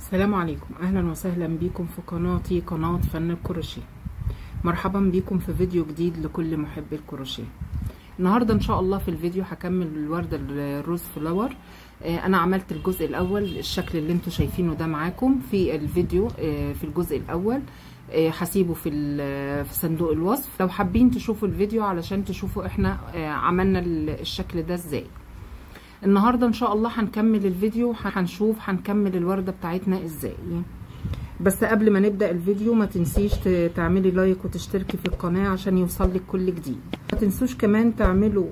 السلام عليكم، اهلا وسهلا بكم في قناتي قناة فن الكروشيه. مرحبا بكم في فيديو جديد لكل محبي الكروشيه. النهارده ان شاء الله في الفيديو هكمل الوردة الروز فلاور. انا عملت الجزء الاول، الشكل اللي انتوا شايفينه ده معاكم في الفيديو. في الجزء الاول هسيبه في صندوق الوصف لو حابين تشوفوا الفيديو علشان تشوفوا احنا عملنا الشكل ده ازاي. النهارده ان شاء الله هنكمل الفيديو، هنكمل الورده بتاعتنا ازاي. بس قبل ما نبدا الفيديو ما تنسيش تعملي لايك وتشتركي في القناه عشان يوصلك كل جديد. ما تنسوش كمان تعملوا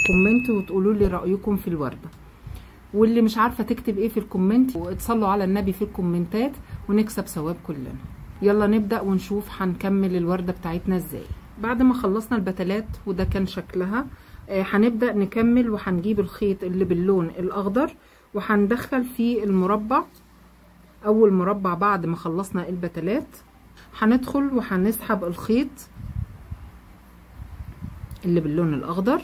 كومنت وتقولوا لي رايكم في الورده، واللي مش عارفه تكتب ايه في الكومنت وتصلوا على النبي في الكومنتات ونكسب ثواب كلنا. يلا نبدا ونشوف هنكمل الورده بتاعتنا ازاي. بعد ما خلصنا البتلات وده كان شكلها، هنبدأ نكمل وهنجيب الخيط اللي باللون الأخضر وهندخل فيه المربع. أول مربع بعد ما خلصنا البتلات هندخل وهنسحب الخيط اللي باللون الأخضر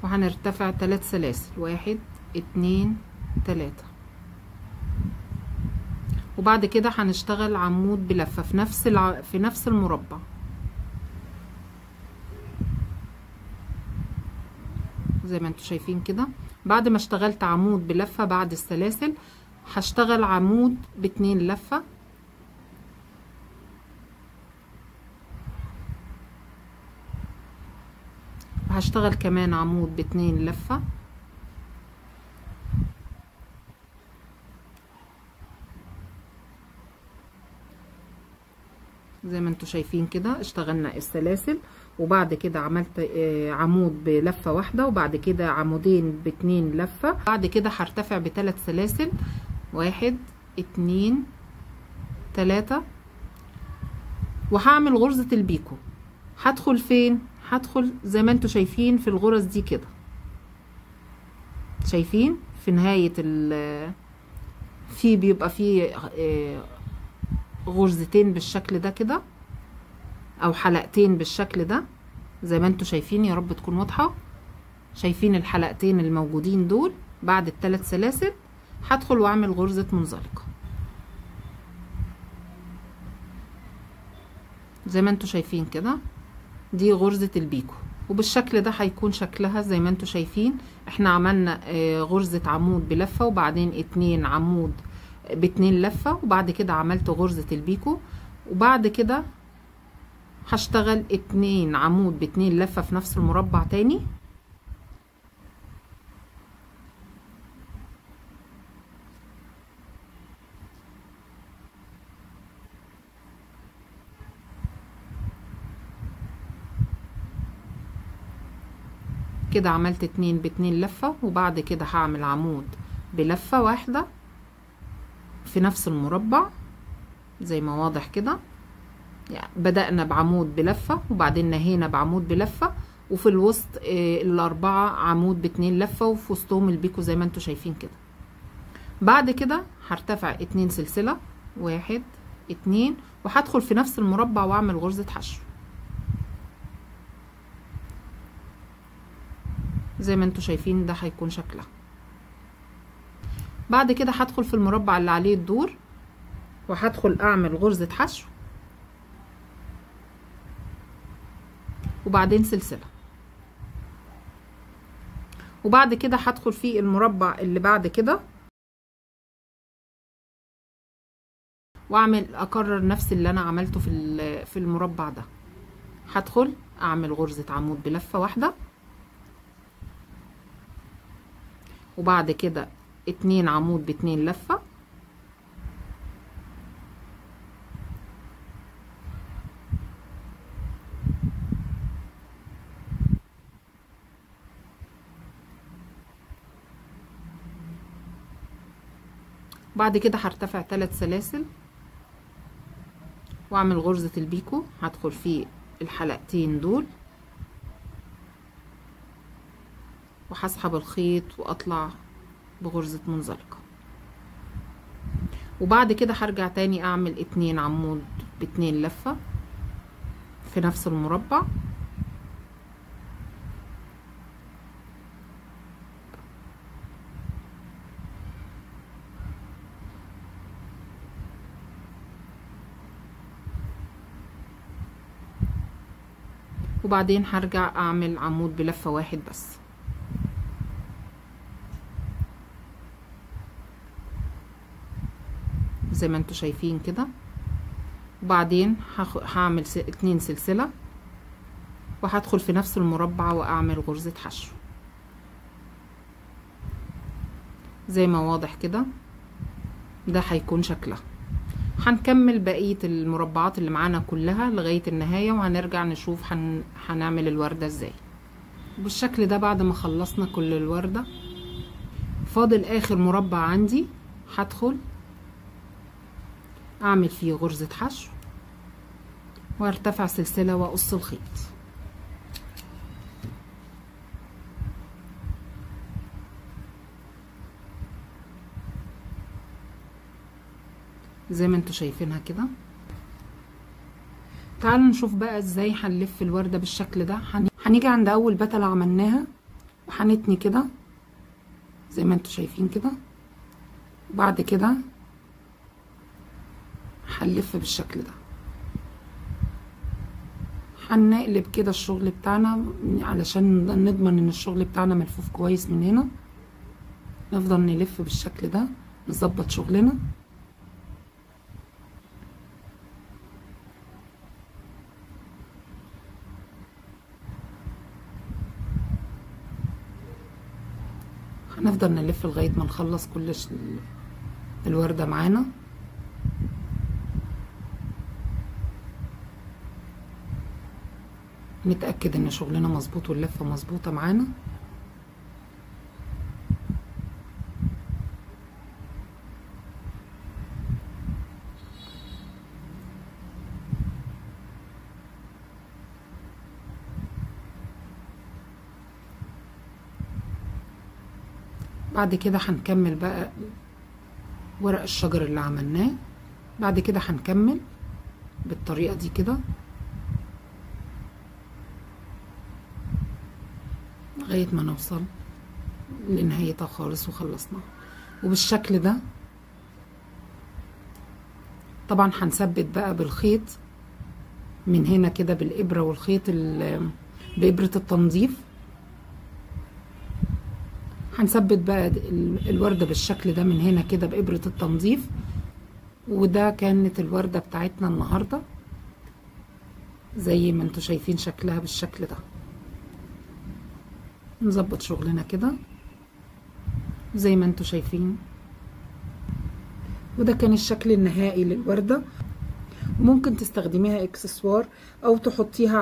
وهنرتفع 3 سلاسل، 1 2 3. وبعد كده هنشتغل عمود بلفة في نفس المربع. زي ما انتوا شايفين كده. بعد ما اشتغلت عمود بلفة بعد السلاسل هشتغل عمود ب2 لفة، وهشتغل كمان عمود ب2 لفة، زي ما انتوا شايفين كده. اشتغلنا السلاسل وبعد كده عملت عمود بلفة واحدة، وبعد كده عمودين ب2 لفة. بعد كده هرتفع ب3 سلاسل، 1 2 3، وهعمل غرزة البيكو. هدخل فين؟ هدخل زي ما انتوا شايفين في الغرز دي كده. شايفين في نهاية بيبقى فيه غرزتين بالشكل ده كده، او حلقتين بالشكل ده زي ما انتوا شايفين. يا رب تكون واضحة. شايفين الحلقتين الموجودين دول؟ بعد ال3 سلاسل هدخل واعمل غرزة منزلقة زي ما انتوا شايفين كده. دي غرزة البيكو، وبالشكل ده هيكون شكلها زي ما انتوا شايفين. احنا عملنا غرزة عمود بلفة، وبعدين 2 عمود ب2 لفة، وبعد كده عملت غرزة البيكو، وبعد كده هشتغل 2 عمود ب2 لفة في نفس المربع تاني. كده عملت 2 ب2 لفة، وبعد كده هعمل عمود بلفة واحدة في نفس المربع زي ما واضح كده. يعني بدأنا بعمود بلفة، وبعدين نهينا بعمود بلفة، وفي الوسط ال4 عمود ب2 لفة، وفي وسطهم البيكو زي ما انتوا شايفين كده. بعد كده هرتفع 2 سلسلة، 1 2، وهدخل في نفس المربع واعمل غرزة حشو زي ما انتوا شايفين. ده هيكون شكلها. بعد كده هدخل في المربع اللي عليه الدور وهدخل اعمل غرزة حشو، وبعدين سلسلة، وبعد كده هدخل في المربع اللي بعد كده واعمل اكرر نفس اللي انا عملته في المربع ده. هدخل اعمل غرزة عمود بلفة واحدة، وبعد كده 2 عمود ب2 لفة، بعد كده هرتفع 3 سلاسل واعمل غرزة البيكو. هدخل في الحلقتين دول وهسحب الخيط واطلع بغرزة منزلقة، وبعد كده هرجع تاني اعمل 2 عمود ب2 لفة في نفس المربع، وبعدين هرجع اعمل عمود بلفة واحد بس. زي ما انتوا شايفين كده. وبعدين هعمل 2 سلسلة وهدخل في نفس المربع واعمل غرزة حشو زي ما واضح كده. ده هيكون شكلها. هنكمل بقية المربعات اللي معانا كلها لغاية النهاية، وهنرجع نشوف هنعمل الوردة ازاي بالشكل ده. بعد ما خلصنا كل الوردة فاضل اخر مربع عندي، هدخل اعمل فيه غرزة حشو وارتفع سلسلة واقص الخيط. زي ما انتوا شايفينها كده. تعالوا نشوف بقى ازاي هنلف الوردة بالشكل ده. هنيجي عند اول بتلة عملناها وهنتني كده زي ما انتوا شايفين كده. وبعد كده هنلف بالشكل ده. هنقلب كده الشغل بتاعنا علشان نضمن ان الشغل بتاعنا ملفوف كويس من هنا. نفضل نلف بالشكل ده، نظبط شغلنا. هنفضل نلف لغاية ما نخلص كل الوردة معانا. نتأكد ان شغلنا مظبوط واللفة مظبوطة معانا. بعد كده هنكمل بقى ورق الشجر اللي عملناه. بعد كده هنكمل بالطريقة دي كده لغاية ما نوصل لنهايتها خالص وخلصنا. وبالشكل ده طبعا هنثبت بقى بالخيط من هنا كده بالإبرة والخيط بإبرة التنظيف. هنثبت بقى الوردة بالشكل ده من هنا كده بإبرة التنظيف. وده كانت الوردة بتاعتنا النهاردة زي ما انتوا شايفين شكلها بالشكل ده. نظبط شغلنا كده زي ما انتوا شايفين. وده كان الشكل النهائي للوردة. ممكن تستخدميها اكسسوار او تحطيها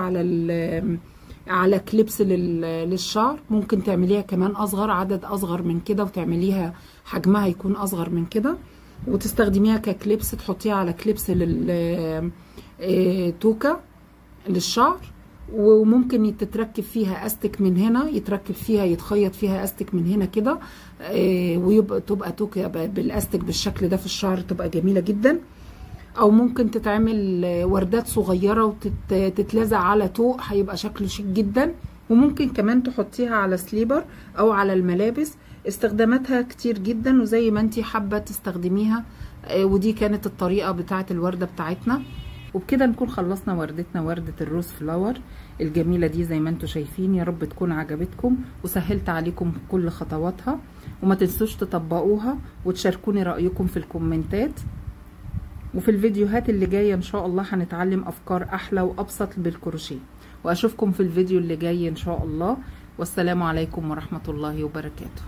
على كليبس للشعر. ممكن تعمليها كمان اصغر، عدد اصغر من كده، وتعمليها حجمها يكون اصغر من كده وتستخدميها ككليبس، تحطيها على كليبس توكة للشعر. وممكن تتركب فيها استك من هنا، يتركب فيها يتخيط فيها استك من هنا كده، ويبقى تبقى توكة بالاستك بالشكل ده في الشعر، تبقى جميلة جدا. او ممكن تتعمل وردات صغيرة وتتلزق على طوق، هيبقى شكله شيك جدا. وممكن كمان تحطيها على سليبر او على الملابس. استخداماتها كتير جدا وزي ما انتي حابة تستخدميها. ودي كانت الطريقة بتاعة الوردة بتاعتنا. وبكده نكون خلصنا وردتنا، وردة الروز فلاور الجميلة دي زي ما انتوا شايفين. يا رب تكون عجبتكم وسهلت عليكم كل خطواتها. وما تنسوش تطبقوها وتشاركوني رأيكم في الكومنتات. وفي الفيديوهات اللي جاية ان شاء الله هنتعلم افكار احلى وابسط بالكروشيه. واشوفكم في الفيديو اللي جاي ان شاء الله. والسلام عليكم ورحمة الله وبركاته.